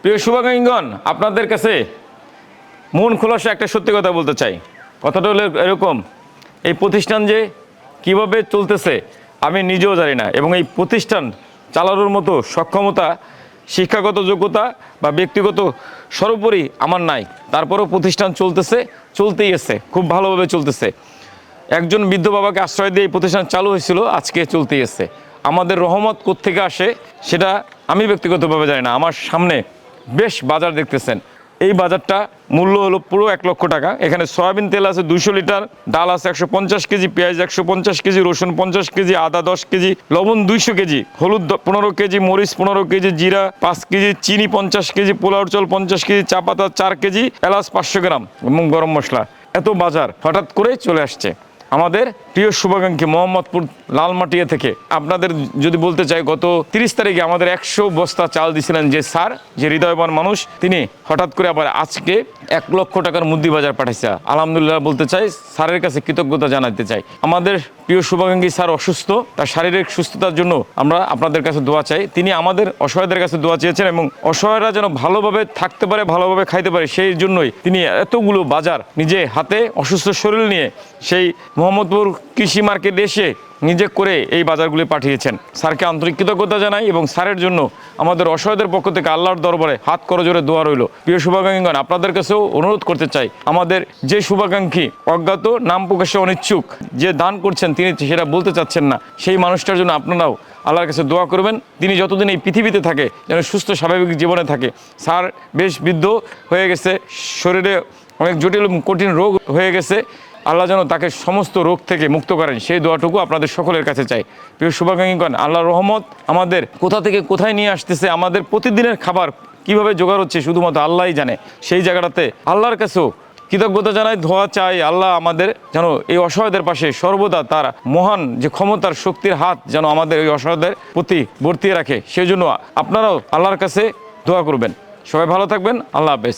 প্রিয় শুভাকাঙ্ক্ষীগণ, আপনাদের কাছে মন খোলাসা একটা সত্যি কথা বলতে চাই। কথাটা হলো এরকম, এই প্রতিষ্ঠান যে কিভাবে চলতেছে আমি নিজেও জানি না, এবং এই প্রতিষ্ঠান চালানোর মতো সক্ষমতা, শিক্ষাগত যোগ্যতা বা ব্যক্তিগত সর্বোপরি আমার নাই। তারপরেও প্রতিষ্ঠান চলতেই আছে, খুব ভালোভাবে চলতেছে। একজন বৃদ্ধ বাবাকে আশ্রয় দিয়ে এই প্রতিষ্ঠান চালু হয়েছিল, আজকে চলতেই আছে। আমাদের রহমত কোত্থেকে আসে সেটা আমি ব্যক্তিগতভাবে জানি না। আমার সামনে বেশ বাজার দেখতেছেন, এই বাজারটা মূল্য হলো পুরো 1 লক্ষ টাকা। এখানে সয়াবিন তেল আছে 200 লিটার, ডাল আছে 150 কেজি, পেঁয়াজ 150 কেজি, রসুন 50 কেজি, আদা 10 কেজি, লবণ 200 কেজি, হলুদ 15 কেজি, মরিচ 15 কেজি, জিরা 5 কেজি, চিনি 50 কেজি, পোলাওর চাল 50 কেজি, চা পাতা 4 কেজি, এলাচ 500 গ্রাম এবং গরম মশলা। এত বাজার হঠাৎ করে চলে আসছে আমাদের প্রিয় শুভাকাঙ্ক্ষী মোহাম্মদপুর লালমাটিয়া থেকে। আপনাদের যদি বলতে চাই, গত 30 তারিখে আমাদের 100 বস্তা চাল দিয়েছিলেন যে স্যার, যে হৃদয়বান মানুষ, তিনি হঠাৎ করে আবার আজকে 1 লক্ষ টাকার মুদি বাজার পাঠাইছে। আলহামদুলিল্লাহ বলতে চাই, স্যারের কাছে কৃতজ্ঞতা জানাতে চাই। আমাদের প্রিয় শুভাকাঙ্ক্ষী স্যার অসুস্থ, তার শারীরিক সুস্থতার জন্য আমরা আপনাদের কাছে দোয়া চাই। তিনি আমাদের অসহায়দের কাছে দোয়া চেয়েছেন, এবং অসহায়রা যেন ভালোভাবে থাকতে পারে, ভালোভাবে খাইতে পারে, সেই জন্যই তিনি এতগুলো বাজার নিজে হাতে অসুস্থ শরীর নিয়ে সেই মোহাম্মদপুর কৃষি মার্কেটে এসে নিজে করে এই বাজারগুলি পাঠিয়েছেন। স্যারকে আন্তরিক কৃতজ্ঞতা জানাই, এবং স্যারের জন্য আমাদের অসহায়দের পক্ষ থেকে আল্লাহর দরবারে হাত করজোড়ে দোয়া রইল। প্রিয় শুভাকাঙ্ক্ষীগণ, আপনাদের কাছেও অনুরোধ করতে চাই, আমাদের যে শুভাকাঙ্ক্ষী অজ্ঞাত, নাম প্রকাশে অনিচ্ছুক, যে দান করছেন তিনি সেটা বলতে চাচ্ছেন না, সেই মানুষটার জন্য আপনারাও আল্লাহর কাছে দোয়া করবেন। তিনি যতদিন এই পৃথিবীতে থাকে যেন সুস্থ স্বাভাবিক জীবনে থাকে। স্যার বেশ বৃদ্ধ হয়ে গেছে, শরীরে অনেক জটিল কঠিন রোগ হয়ে গেছে। আল্লাহ যেন তাকে সমস্ত রোগ থেকে মুক্ত করেন, সেই দোয়াটুকু আপনাদের সকলের কাছে চাই। প্রিয় শুভাকাঙ্ক্ষীগণ, আল্লাহর রহমত আমাদের কোথা থেকে কোথায় নিয়ে আসতেছে, আমাদের প্রতিদিনের খাবার কিভাবে জোগাড় হচ্ছে শুধুমাত্র আল্লাহই জানে। সেই জায়গাটাতে আল্লাহর কাছেও কৃতজ্ঞতা জানাই, ধোয়া চাই। আল্লাহ আমাদের যেন এই অসহায়দের পাশে সর্বদা তার মহান যে ক্ষমতার শক্তির হাত যেন আমাদের এই অসহায়দের প্রতি বর্তিয়ে রাখে। সেই জন্য আপনারাও আল্লাহর কাছে দোয়া করবেন। সবাই ভালো থাকবেন। আল্লাহ হাফেজ।